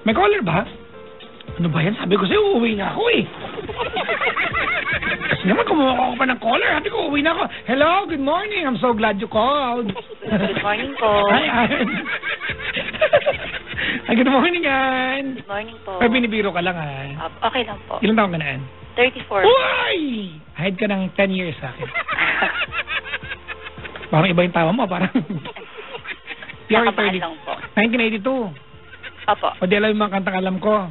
May caller ba? Ano ba yan? Sabi ko sa'yo, uuwi na ako eh. Kasi naman kumuha ako pa ng caller. Sabi ko, uuwi na ako. Hello, good morning. I'm so glad you called. Good morning po. Hi, Ann. Ay, good morning, Ann. Good morning po. Ay, binibiro ka lang, Ann. Okay lang po. Ilang taon ka na, Ann? 34. Uy! Ahead ka ng 10 years sa akin. Parang iba yung tawa mo, parang... Nakabahan lang po. 1982. Opo. O di alam yung mga kantang alam ko.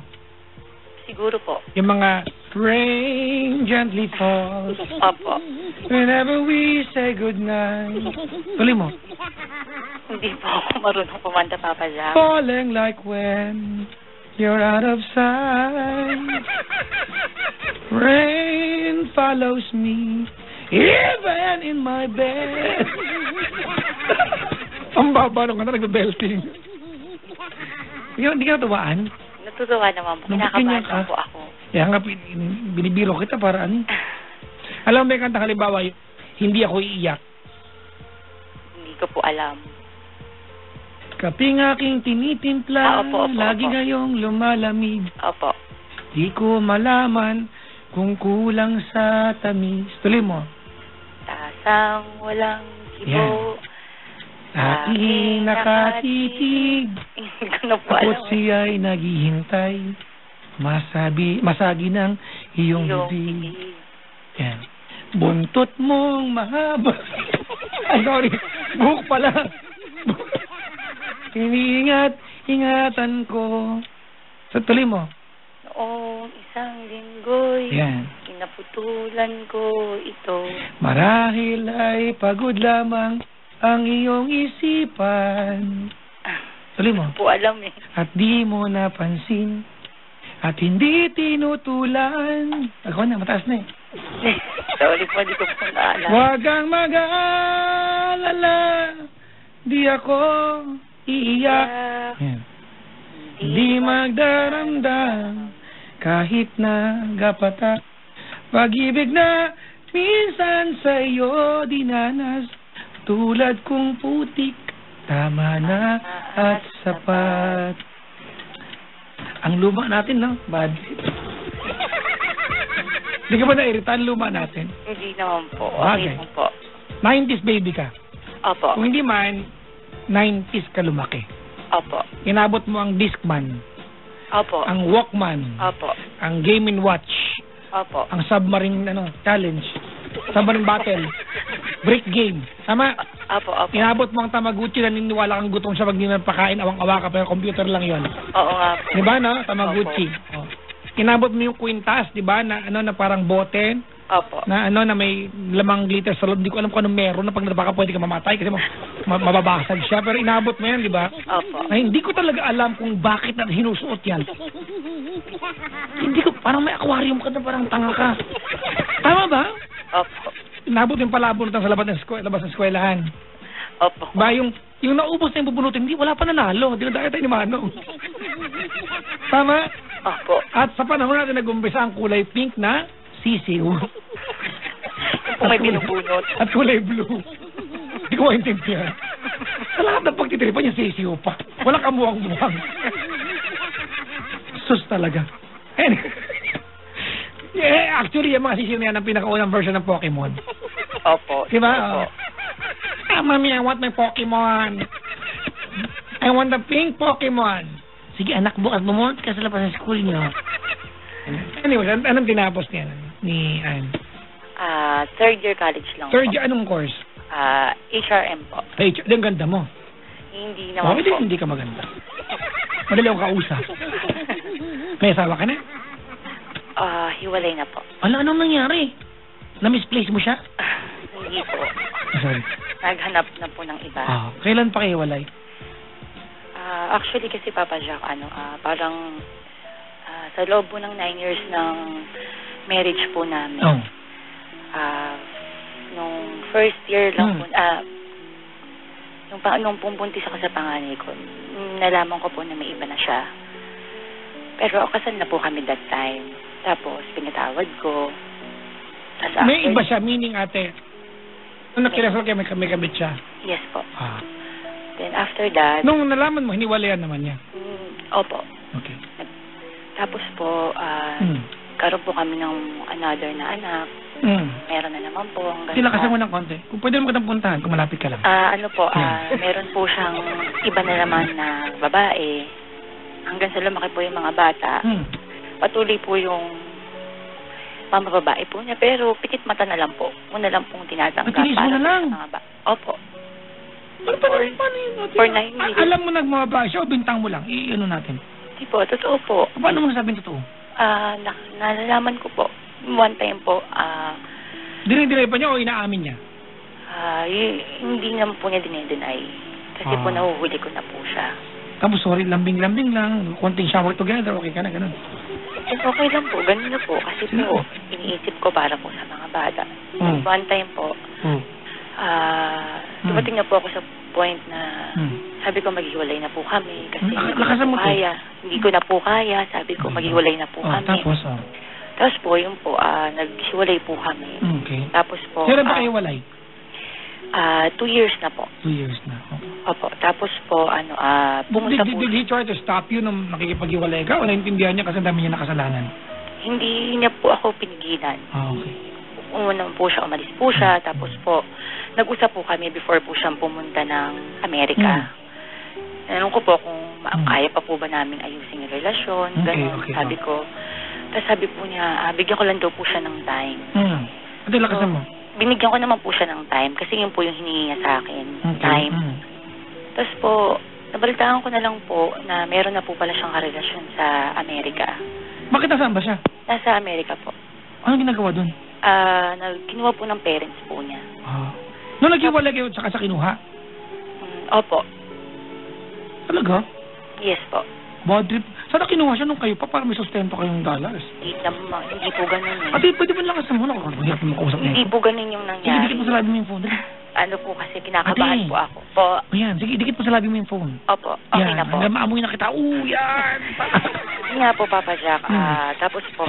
Siguro po. Yung mga rain gently falls. Opo. Whenever we say goodnight. Tuloy mo. Hindi po ako marunong kumanta, Papa Jack. Falling like when you're out of sight. Rain follows me even in my bed. Ang baba nung kanta, nagbe-belting. Hindi ka natuwaan? Natutuwa naman po. Kinakabahan lang po ako. Kaya nga, binibiro kita para ano. Alam mo, may kanta halimbawa, hindi ako iiyak. Hindi ko po alam. Kaping aking tinitimpla, opo, lagi opo. ngayong lumalamig. Opo. Di ko malaman kung kulang sa tamis. Tuloy mo. Tasang walang kibo. Aking nakatitig. Ano po alam? At siya'y naghihintay. Masagi ng iyong bibig. Yan. Buntot mong mahaba. Ay, sorry. Buhok pala. Iniingat-ingatan ko. So, tuloy mo. Noong isang linggo'y inaputulan ko ito. Marahil ay pagod lamang ang iyong isipan. Tuloy mo. Po alam eh. At di mo napansin. At hindi tinutulan. Ako na, mataas na eh. Sorry po, di ko po naalala. Huwag kang mag-aalala. Di ako iiyak. Di magdaramdam. Kahit na gapatak. Pag-ibig na minsan sa'yo dinanas. Tulad kong putik, tama na at sapat. Ang luma natin, no? Bad. Hindi ka ba nairita ang luma natin? Hindi naman po. Okay. Naman po. 90s baby ka. Opo. Kung hindi man, 90s ka lumaki. Opo. Inabot mo ang Discman. Opo. Ang Walkman. Opo. Ang Game & Watch. Opo. Ang Submarine Challenge. Submarine Battle. Brick game. Tama? Opo, opo. Inabot mo ang Tamagotchi, naniniwala kang gutom siya pag di na pakain, awang-awa ka, pero computer lang yon. Oo nga po. Di ba, no? Tamagotchi. Oh. Inabot mo yung kwintas, di ba, na na parang bote, opo. na na may lamang glitter sa loob. Di ko alam kung anong meron na pag baka pwede ka mamatay kasi mababasag siya. Pero inabot mo yan, di ba? Opo. Ay, hindi ko talaga alam kung bakit na hinusuot yan. Hindi ko, parang may aquarium ka na, parang tanga ka. Tama ba? Opo. Inabot yung palabunutan sa labas ng eskwelahan. Opo. Ba, yung naubos na yung bubunutin, hindi, wala pa nanalo. Hindi na dahil tayo ni Manong. Tama? Opo. At sa panahon natin nag-umpisa ang kulay pink na sisiw. Kung may binubunot. At kulay blue. Hindi ko maintindihan. Sa lahat ng pagtitiripan yung sisiw pa. Wala kamuhang-muhang. Sus talaga. Actually, yung mga sisiw na yan ang pinakaunang version ng Pokemon. Opo. Diba? Opo. Mami, I want my Pokemon. I want the pink Pokemon. Sige, anak, bukas bumunot ka sa labas ng school niyo. Anyway, anong tinapos niya ni Ann? Third year college lang Third po. year, anong course? HRM po. HR, ang ganda mo. Hindi naman po. Hindi ka maganda. Madali akong kausap. May asawa ka na? Hiwalay na po. Anong nangyari? Na-misplace mo siya? Hindi po. Sorry. Naghanap na po ng iba. Kailan pa kayo hiwalay? Actually kasi Papa Jack, parang sa loob po ng 9 years ng marriage po namin. Nung first year lang po, nung pumbuntis ako sa panganay ko, nalaman ko po na may iba na siya. Pero kasal na po kami that time. Tapos, pinatawad ko. May iba siya, meaning ate, nung nakinasal kayo, may kabit siya? Yes po. Then after that... Nung nalaman mo, hiniwalayan naman niya? Opo. Okay. Tapos po, karoon po kami ng another na anak. Meron na naman po. Tilakasan mo ng konti. Kung pwede mo kitang puntahan, kung malapit ka lang. Meron po siyang iba na naman na babae. Hanggang sa lumaki po yung mga bata. Patuloy po yung mamababae po niya. Pero pikit mata na lang po. Una lang pong tinatanggap. Matinis mo na lang? Opo. Paano yun? For 9 years. Alam mo nagmababae siya o bintang mo lang? I-ano natin? Hindi po, totoo po. Paano mo nasabing totoo? Nalalaman ko po. One time po, dire-dire pa niya o inaamin niya? Hindi naman po niya dinedeny. Kasi po nahuhuli ko na po siya. Tapos sorry, lambing-lambing lang. Konting shower together, okay ka na, ganun. Okay lang po, ganun na po. Kasi po, iniisip ko para po sa mga bata. One time po, dumating na po ako sa point na sabi ko maghiwalay na po kami. Kasi hindi ko na po kaya. Sabi ko maghiwalay na po kami. Tapos po, yun po, naghiwalay po kami. Okay. Tapos po... Kailan ba kayo walay? 2 years na po. 2 years na, okay. Opo. Tapos po, pumunta po... Did he try to stop you nung nakikipaghiwalay ka o naintindihan niya kasi dami niya nakasalanan? Hindi niya po ako pinigilan. Okay. Umuna po siya, umalis po siya. Tapos po, nag-usap po kami before po siyang pumunta ng Amerika. Tanong ko po kung kaya pa po ba namin ayusin yung relasyon. Ganun, sabi ko. Tapos sabi po niya, bigyan ko lang daw po siya ng time. Ate, lakasan mo. Binigyan ko naman po siya ng time kasi yun po yung hiningi niya sa akin. Time. Tapos po, nabalitaan ko na lang po na meron na po pala siyang karelasyon sa Amerika. Bakit nasaan ba siya? Nasa Amerika po. Anong ginagawa doon? Kinuha po ng parents po niya. Nung naghiwalay kayo tsaka sa kinuha? Opo. Talaga? Yes po. Bad trip. Sana kinuha siya nung kayo pa para may sustento kayong dollars. Hindi po ganun eh. Ate, pwede mo lakasan mo na kung hirap mo makausap Hindi po ganun yung nangyari. Sige, dikit mo sa labi mo yung phone. Ano po kasi kinakabahan po ako. Po. Ayan, sige, dikit mo sa labi mo yung phone. Opo, okay na po. Yan, maamoy na kita. Yan! Hindi nga po, Papa Jack. Tapos po,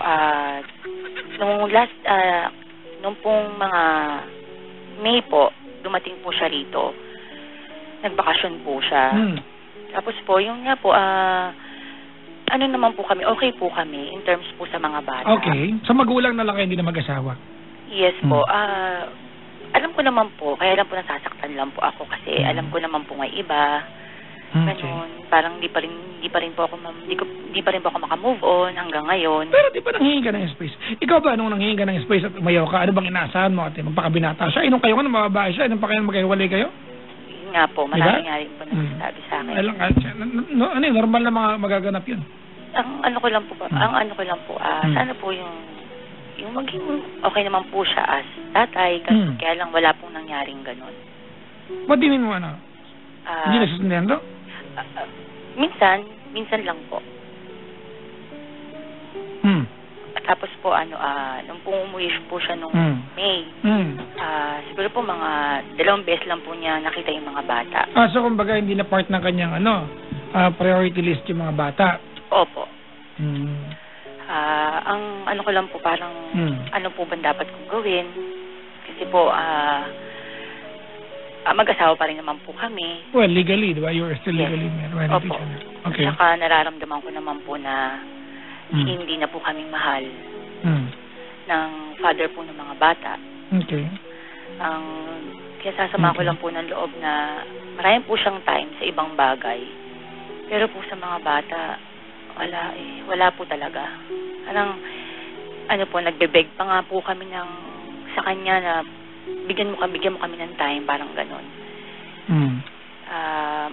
nung pong mga May po, dumating po siya rito. Nagbakasyon po siya. Tapos po, yung nga po, ano naman po kami, okay po kami in terms po sa mga bata. Okay. Sa magulang na lang kayo, hindi na mag-asawa? Yes po. Alam ko naman po, kaya lang po nasasaktan lang po ako kasi alam ko naman po may iba. Ganun. Parang di pa rin po ako makamove on hanggang ngayon. Pero di ba nanghingi ka ng space? Ikaw ba nung nanghingi ka ng space at umayaw ka, ano bang inaasahan mo? Ate, magpakabinata siya? Nung kayo ka na mababae siya, nung pa kayo magkahiwalay kayo? Nga po, marami nga rin po nagsasabi sa akin. Normal na magaganap yun. Ang ano ko lang po, sana po yung maging okay naman po siya as tatay, kaya lang wala pong nangyaring ganun. What do you mean mo hindi nasusunod? Minsan lang po. Tapos po, nung pong umuwi po siya nung May, siguro po mga 2 beses lang po niya nakita yung mga bata. So kumbaga hindi na part ng kanyang priority list yung mga bata? Opo. Ang ano ko lang po, parang ano po ba dapat kong gawin? Kasi po, mag-asawa pa rin naman po kami. Well, legally, di ba? You're still legally married. Opo. Okay. Saka nararamdaman ko naman po na hindi na po kaming mahal ng father po ng mga bata. Okay. Kaya sasama ko lang po ng loob na marami po siyang time sa ibang bagay. Pero po sa mga bata, wala po talaga. Nagbe-beg pa nga po kami sa kanya na bigyan mo kami ng time, parang ganon.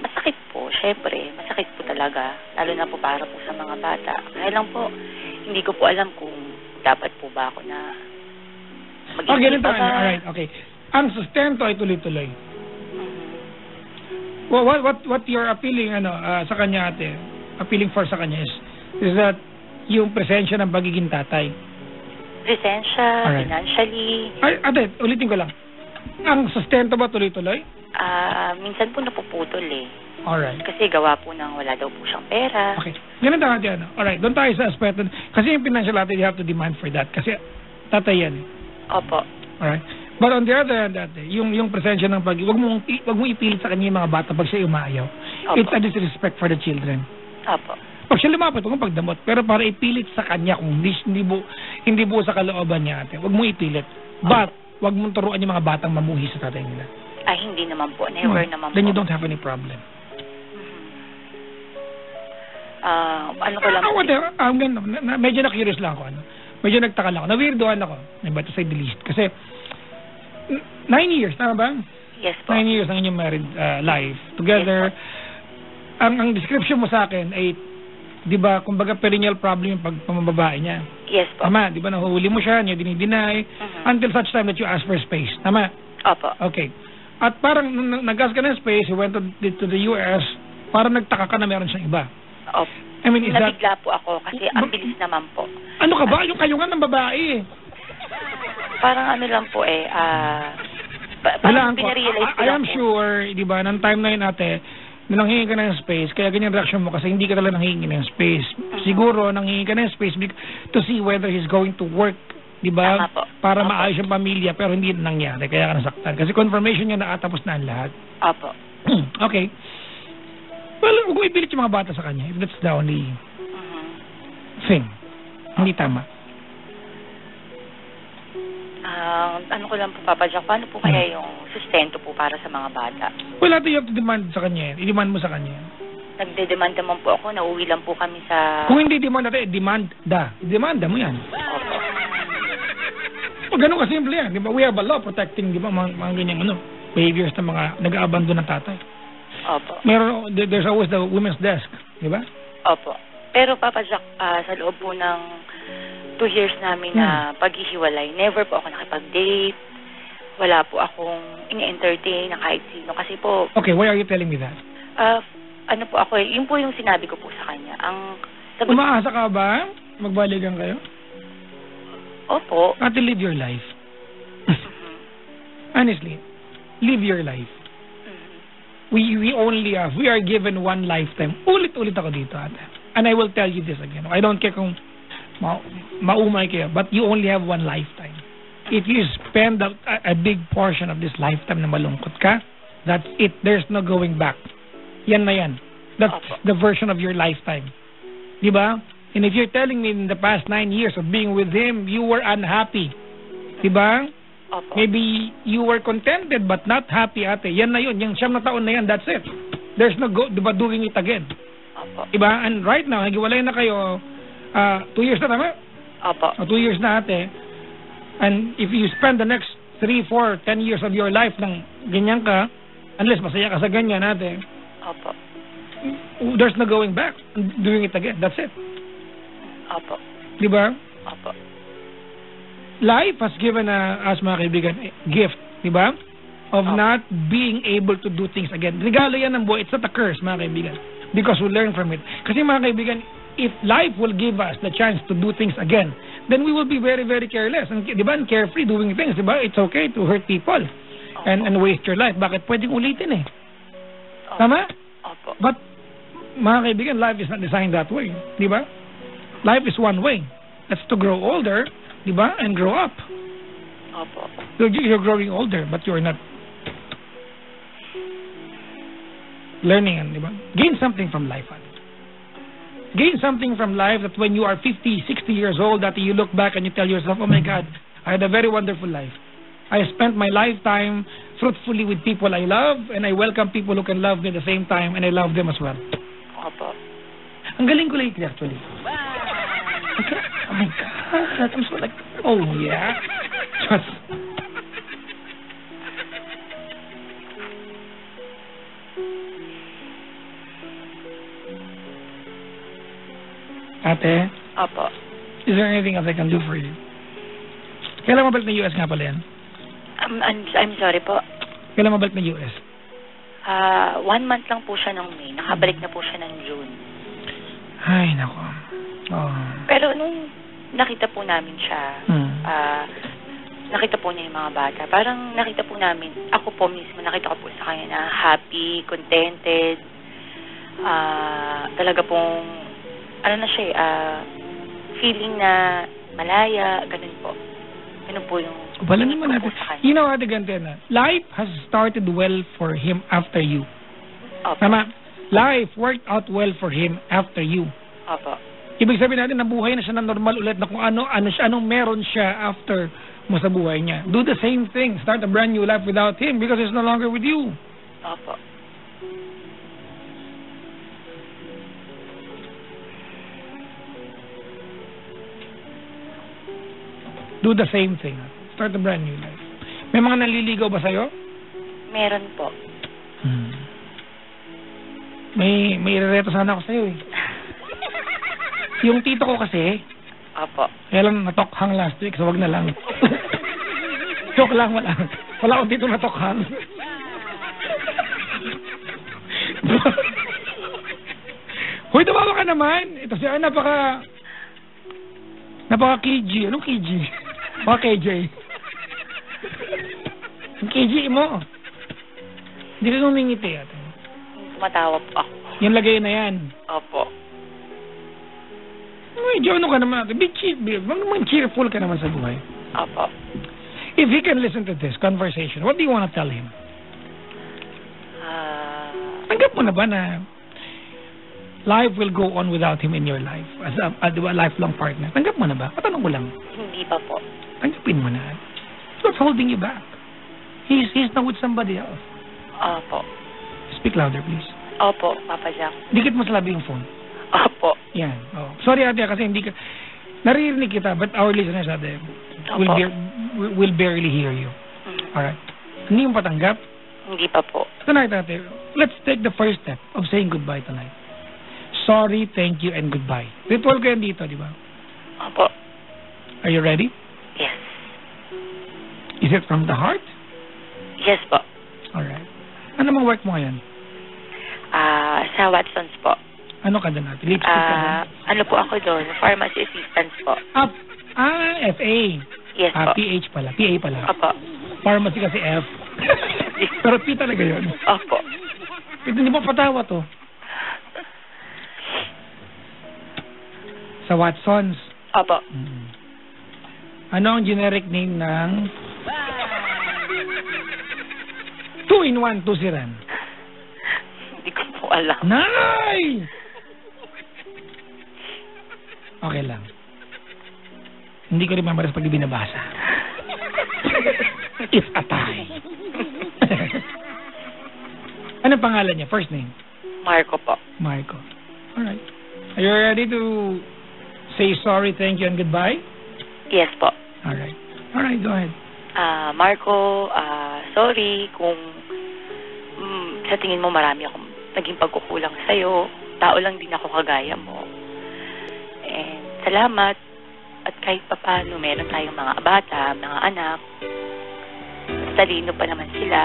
Masakit po, syempre, masakit po talaga, lalo na po para po sa mga bata. Kaya lang po, hindi ko po alam kung dapat po ba ako na mag-isip pa. Alright, okay. Ang sustento ay tuloy-tuloy. What you're appealing sa kanya, ate, appealing for sa kanya is that yung presensya ng pagiging tatay. Presensya, financially. Ate, ulitin ko lang. Ang sustento ba tuloy-tuloy? Minsan po napuputol eh. Alright. Kasi gawa po ng wala daw po siyang pera. Okay. Ganun tayo dyan. Alright. Doon tayo sa aspeto. Kasi yung financial natin, you have to demand for that. Kasi tatay yan. Opo. Alright. But on the other hand, yung presensya ng wag mong ipilit sa kanya yung mga bata pag siya umaayaw. It's a disrespect for the children. Opo. Pag siya lumapit, huwag mong pagdamot. Pero para ipilit sa kanya kung hindi buo sa kalooban niya, ate, huwag mong ipilit. But, huwag mong turuan yung mga batang mamuhi sa tatay nila. Ay, hindi naman po. Never naman Then po. you don't have any problem. Ano ko lang medyo na-curious lang ako. Medyo nagtaka lang ako. Na-weirdoan ako. But to say the least. Kasi, 9 years, tama ba? Yes po. 9 years ang inyong married life. Together, Yes, ang description mo sa akin ay, di ba, kumbaga perennial problem yung pagpamababae niya. Yes po. Tama, di ba, nahuhuli mo siya, niya dinideny, until such time that you ask for space. Tama? Opo. Okay. At parang nag-ask ka ng space, you went to the US, parang nagtaka ka na meron siyang iba. Opo. I mean, is that... Nabigla po ako kasi ang bilis naman po. Ano ka ba? Yung kayo nga ng babae eh. Parang ano lang po parang pinarealize ko I lang am po. sure, di ba, ng time na yun ate, na nanghingi ka ng space, kaya ganyan reaction mo kasi hindi ka talaga nanghingi ng space. Siguro, nanghingi ka ng space to see whether he's going to work, di ba? Tama po. Para Opo. maayos yung pamilya, pero hindi nangyari, kaya ka nasaktan. Kasi confirmation niya na tapos na ang lahat. Opo. Okay. Well, huwag mo ipilit yung mga bata sa kanya if that's the only thing. Hindi tama. Ano ko lang po, Papa Jack, paano po kaya yung sustento po para sa mga bata? Well, ate, you have to demand sa kanya. I-demand mo sa kanya. Nagde-demand naman po ako, nauwi lang po kami sa... Kung hindi demand ate, demanda mo yan. Opo. O, ganun kasimple yan. Di ba? We have a law protecting, di ba, mga ganyang behaviors ng mga nag-aabandon ng tatay. Opo. There's always the women's desk. Di ba? Opo. Pero, Papa Jack, sa loob po ng 2 years namin na paghihiwalay, never po ako nakipag-date. Wala po akong ini-entertain na kahit sino. Kasi po... Okay, why are you telling me that? Ano po ako, yun po yung sinabi ko po sa kanya. Ang sagot... Umaasa ka ba? Magbalikan kayo? Opo. Ate, live your life. Honestly, live your life. We are given one lifetime. Ulit-ulit ako dito, ate. And I will tell you this again. I don't care kung maumay kayo, but you only have one lifetime. If you spend a big portion of this lifetime na malungkot ka, that's it. There's no going back. Yan na yan. That's the version of your lifetime. Diba? And if you're telling me in the past 9 years of being with him, you were unhappy. Diba? Opo. Maybe you were contented but not happy, ate. Yan na yun. Yung 9 na taon na yan, that's it. There's no diba, doing it again. Opo. Diba? And right now, nagiwalay na kayo, 2 years na tama? Opo. 2 years na, ate. And if you spend the next 3, 4, 10 years of your life ng ganyan ka, unless masaya ka sa ganyan, ate, Opo. there's no going back. Doing it again. That's it. Opo. Diba? Opo. Life has given us, mga kaibigan, a gift, diba? Of not being able to do things again. Regalo yan ng buhay. It's not a curse, mga kaibigan. Because we learn from it. Kasi mga kaibigan, if life will give us the chance to do things again, then we will be very, very careless. And, diba? And carefree doing things, diba? It's okay to hurt people and waste your life. Bakit pwedeng ulitin eh? Tama? Opo. But, mga kaibigan, life is not designed that way. Diba? Life is one way. That's to grow older, diba? And grow up. Opo. So you're growing older, but you're not learning, diba? Gain something from life. Gain something from life that when you are 50, 60 years old, that you look back and you tell yourself, oh my God, I had a very wonderful life. I spent my lifetime fruitfully with people I love, and I welcome people who can love me at the same time, and I love them as well. Opo. Ang galing ko lately, actually. Okay. Oh my God, I'm so like, oh yeah. Just... Ate, Opo. is there anything else I can do for you? Kailan mabalik na US nga pala yan? I'm sorry po. Kailan mabalik na US? 1 month lang po siya nung May. Nakabalik na po siya ng June. Ay, nako. Oh. Pero nung nakita po namin siya, nakita po niya yung mga bata. Parang nakita po namin, ako po mismo, nakita ko po sa kanya na happy, contented, talaga pong, ano na siya, feeling na malaya, ganun po. Ganun po yung Wala naman natin. sa kanya. You know, Ate Gantena, life has started well for him after you. Opo. Tama? Life worked out well for him after you. Opo. Ibig sabihin natin, nabuhay na siya ng normal ulit na kung anong meron siya after mo sa buhay niya. Do the same thing. Start a brand new life without him because he's no longer with you. Opo. Do the same thing. Start a brand new life. May mga naliligaw ba sa'yo? Meron po. May irereto sana ako sa'yo eh. Yung tito ko kasi, Opo. kaya lang natokhang last week, so wag na lang. Joke lang, wala. Wala akong tito natokhang. Hoy, tawawa ka naman. Ito siya, napaka KG. Anong KG? Baka KJ. Ang KG mo. Hindi ka ngumingiti. Tumatawa po ako. Yung lagay na yan. Opo. Medyo ano ka naman. Cheerful ka naman sa buhay. Opo. If he can listen to this conversation, what do you want to tell him? Tanggap mo na ba na life will go on without him in your life as a lifelong partner? Tanggap mo na ba? Patanong ko lang. Hindi pa po. Tanggapin mo na. What's holding you back? He's now with somebody else. Opo. Speak louder, please. Opo, Papa Jack. Dikit mo sa labi yung phone. Opo. Yan. Oh. Sorry ate kasi hindi ka naririnig kita but our listeners ate will barely hear you. Alright. Hindi mo patanggap? Hindi pa po. Tonight ate, let's take the first step of saying goodbye tonight. Sorry, thank you, and goodbye. Ritual ko yan dito, di ba? Opo. Are you ready? Yes. Is it from the heart? Yes po. Alright. Ano mang work mo ngayon? Sa Watsons po. Ano ka doon ate? Lipstick ka doon? Ano po ako doon? Pharmacy assistant po. FA. Yes po. PH pala. PA pala. Opo. Pharmacy kasi F. Pero P talaga yun. Opo. Hindi mo patawa to. Sa Watsons. Opo. Ano ang generic name ng 2-in-1 Tusiran? Hindi ko po alam. Nay! Okay lang. Hindi ko rin mamaras pag binabasa. It's a tie. Anong pangalan niya? First name? Marco po. Marco. Alright. Are you ready to say sorry, thank you, and goodbye? Yes po. Alright. Alright, go ahead. Marco, sorry kung sa tingin mo marami akong naging pagkukulang sa'yo. Tao lang din ako kagaya mo. And salamat. At kahit papaano, meron tayong mga bata, mga anak. Talino pa naman sila.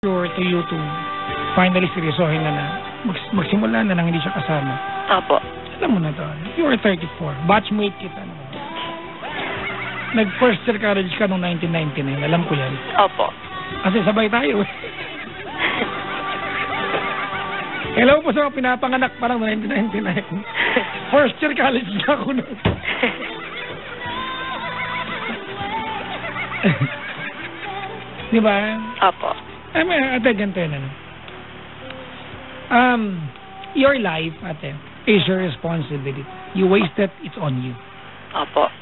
Sure to you to finally seryosohin na magsimula na nang hindi siya kasama. Opo. Alam mo na to. You were 34. Batchmate kita. No? Nag-first year college ka noong 1999. Alam ko yan. Opo. Kasi sabay tayo. Hello po sa mga pinapanganak parang 1999. First year college na ako noon. Di ba? Opo. Ate, ganito yun, ano? Your life, ate, is your responsibility. You waste it, it's on you. Opo.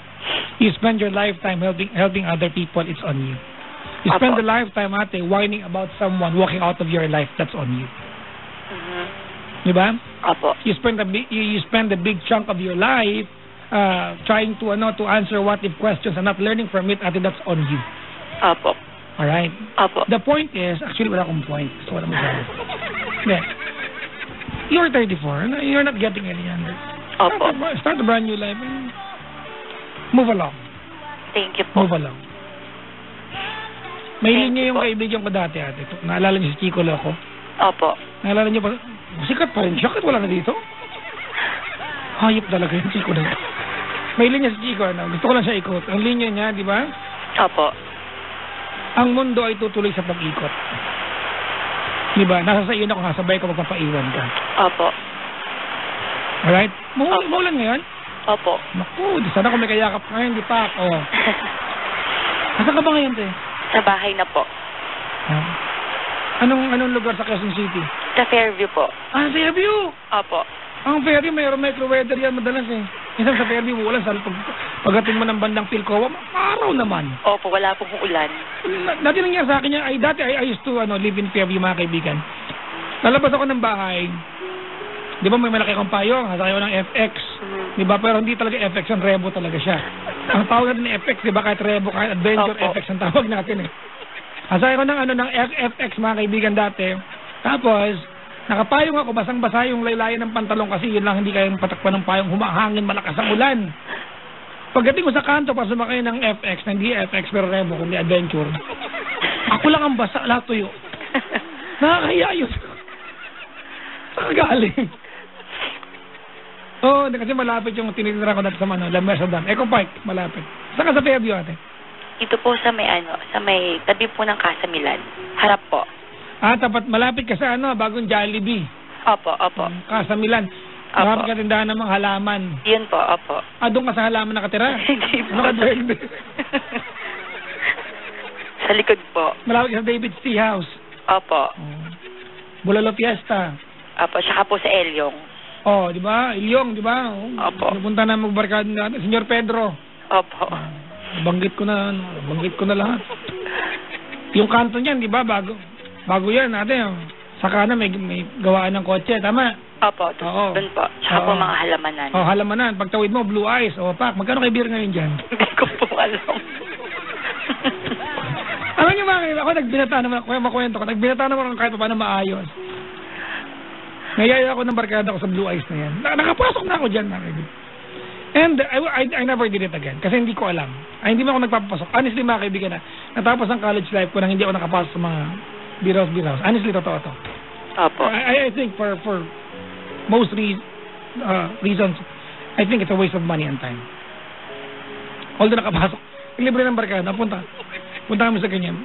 You spend your lifetime helping other people, it's on you. You spend the lifetime, ate, whining about someone walking out of your life, that's on you. Di ba? Opo. You spend a big chunk of your life trying to answer what if questions and not learning from it, ate, that's on you. Opo. Alright? Opo. The point is, actually wala akong point. So wala mo sabi. Yeah. You're 34. You're not getting any younger. Opo. Start a brand new life and move along. Thank you po. Move along. May Thank linya you yung po. kaibigan ko dati, ate. Naalala niyo si Chico Loco? Opo. Naalala niyo pa? Sikat pa rin siya. Bakit wala na dito? Hayop talaga yung Chico Loco. May linya si Chico. Ano? Gusto ko lang siya ikot. Ang linya niya, di ba? Opo. Ang mundo ay tutuloy sa pag-ikot. Di ba? Nasa sa iyo na kung hasabay ka magpapaiwan ka. Opo. Alright? Opo. Maulan ngayon? Opo. Naku, sana kung may kayakap ka ngayon, di pa ako. Nasaan ka ba ngayon, te? Sa bahay na po. Anong lugar sa Quezon City? Sa Fairview po. Ah, Fairview! Opo. Ang Fairview, mayroong micro-weather yan madalas eh. Minsan sa Fairview, wala. Pagdating mo ng bandang Philcoa, araw naman. Opo, wala pong ulan. Dati nangyari sa akin yan, dati I used to live in Fairview, mga kaibigan. Lalabas ako ng bahay. Di ba may malaki akong payong, hasakay ko ng FX. Di ba? Pero hindi talaga FX, ang Revo talaga siya. Ang tawag natin ng FX, di ba? Kahit Revo, kahit Adventure, Opo. FX ang tawag natin eh. Hasakay ko ng FX, mga kaibigan dati. Tapos, nakapayong ako, basang-basa yung laylayan ng pantalong kasi yun lang hindi kayang patakpan ng payong, humahangin, malakas ang ulan. Pagdating ko sa kanto, para sumakay ng FX, na hindi FX pero Revo, kundi Adventure. Ako lang ang basa, lahat tuyo. Nakakaya yun. Saan galing? Oo, kasi malapit yung tinitira ko dati sa Lamesa Dam. Eco Park, malapit. Saan ka sa Fairview, ate? Ito po sa may tabi po ng Casa Milan. Harap po. Ah, tapat, malapit ka sa bagong Jollibee. Opo, opo. Casa Milan. Opo. Malapit ka tindahan ng mga halaman. Yun po, opo. Ah, doon ka sa halaman nakatira? Hindi po. Nakadwelde. Sa likod po. Malapit ka sa David's Tea House. Opo. Bulalo Fiesta. Opo, saka po sa Elyong. Oh, di ba? Ilyong, di ba? Opo. Napunta na magbarkada natin. Senyor Pedro. Opo. Banggit ko na lahat. Yung kanto niyan, di ba? Bago yan natin. Sa kanan may gawaan ng kotse, tama? Opo, Oo. doon po. Saka po Oo. mga halamanan. Oh, halamanan. Pagtawid mo, Blue Eyes. O, pak, magkano kay beer ngayon dyan? Hindi ko po alam. Alam niyo ba, ako nagbinata naman, makwento ko, nagbinata naman ako kahit paano maayos. Nayaya ako ng barkada ko sa Blue Eyes na yan. Nakapasok na ako dyan, mga kaibigan. And I never did it again kasi hindi ko alam. Hindi mo ako nagpapasok. Honestly, mga kaibigan, natapos ang college life ko nang hindi ako nakapasok sa mga biros. Honestly, totoo to. Opo. I think for most reasons, I think it's a waste of money and time. Although nakapasok, libre ng barkada, punta kami sa ganyan.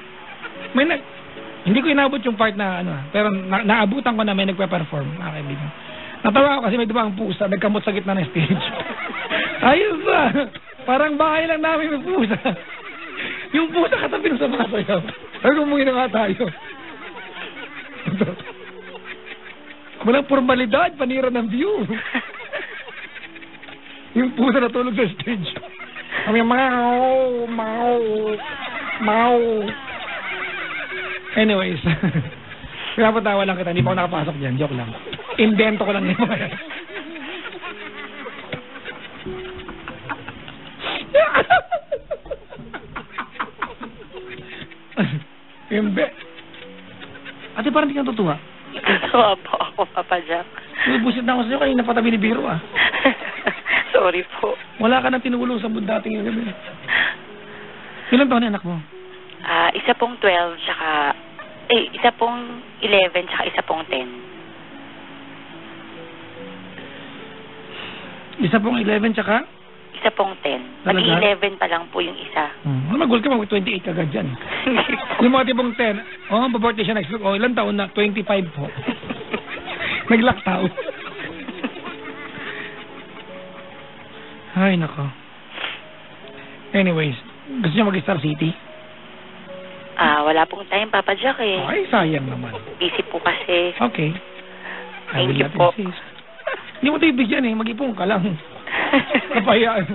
Hindi ko inabot yung part na pero naabutan ko na may nagpe-perform, mga kaibigan. Natawa ako kasi may dumang pusa, nagkamot sa gitna ng stage. Ayos ba? Parang bahay lang namin may pusa. Yung pusa katabi ng sumasayaw. Pero umuwi na nga tayo. Walang formalidad, panira ng view. Yung pusa natulog sa stage. Kami mau. Anyways. Pinapatawa lang kita, hindi pa ako nakapasok dyan. Joke lang. Invento ko lang yung mga yan. Ate, parang di ka tutuwa. Tuwa po ako, Papa Jack. Busit na ako sa'yo, kanina patabi ni Biro Sorry po. Wala ka nang tinulong sa dating yung gabi. Ilan taon na anak mo? Isa pong 12, tsaka isa pong 11, tsaka isa pong 10. Isa pong 11, tsaka? Isa pong 10. Talaga? Mag-11 pa lang po yung isa. Mag-goal ka, mag-28 agad dyan. Yung mga tipong 10, babirthday siya next week. Ilan taon na? 25 po. Naglaktaw. Ay, nako. Anyways, gusto niya mag-Star City? Wala pong time, Papa Jack eh. Ay, sayang naman. Busy po kasi. Okay. Thank you po. Hindi mo tayo bigyan eh. Mag-ipong ka lang. Kapayaan.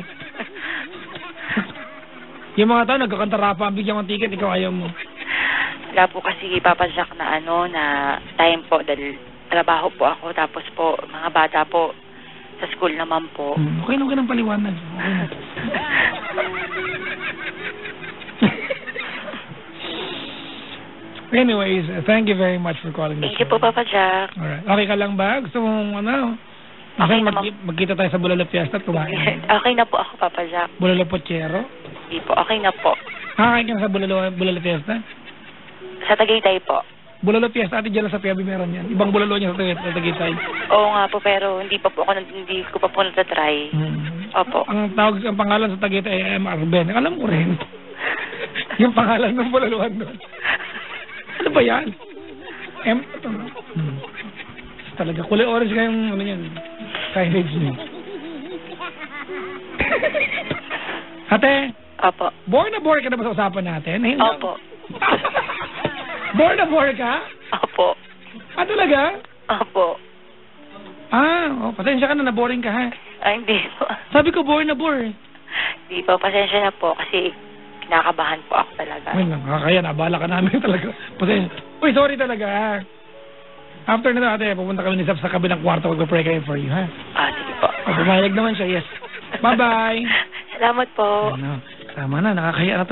Yung mga tao, nagkakantara pa ang bigyan ng ticket, ikaw ayaw mo. Wala po kasi Papa Jack na na time po dahil trabaho po ako. Tapos po, mga bata po, sa school naman po. Okay lang ka ng paliwanag. Okay. Anyways, thank you very much for calling. Thank you po, Papa Jack. Alright. Okay ka lang ba? Gusto mong ano? Okay Minsan naman. magkita tayo sa Bulalo Fiesta at kumain. Okay na po ako, Papa Jack. Bulalo Pochero? Hindi po, okay na po. Kakain ka sa Bulalo Fiesta? Sa Tagaytay po. Bulalo Fiesta, ati dyan sa Piabi meron yan. Ibang bulalo niya sa Tagaytay. Oo nga po, pero hindi ko pa po natatry. Opo. Ang pangalan sa Tagaytay ay M.R. Ben. Alam ko rin. Yung pangalan ng bulaluhan doon. Ano ba yan? Talaga, kulay orange kayong ano yan. Signage niyo. Ate, Opo. bore na bore ka na ba sa usapan natin? Hindi. Opo. Bore na bore ka? Opo. Ah, talaga? Opo. Pasensya ka na, na-boring ka ha. Ay, hindi po. Sabi ko bore na bore. Hindi po, pasensya na po kasi kinakabahan po ako talaga. Uy, nakakaya, nabala ka namin talaga. Pasensya. Uy, sorry talaga ha. After na ate, pupunta kami ni Zap sa kabilang kwarto, mag-pray kayo for you ha. Sige po. Pumayag naman siya, yes. Bye-bye. Salamat po. Ano, tama na, nakakaya na to.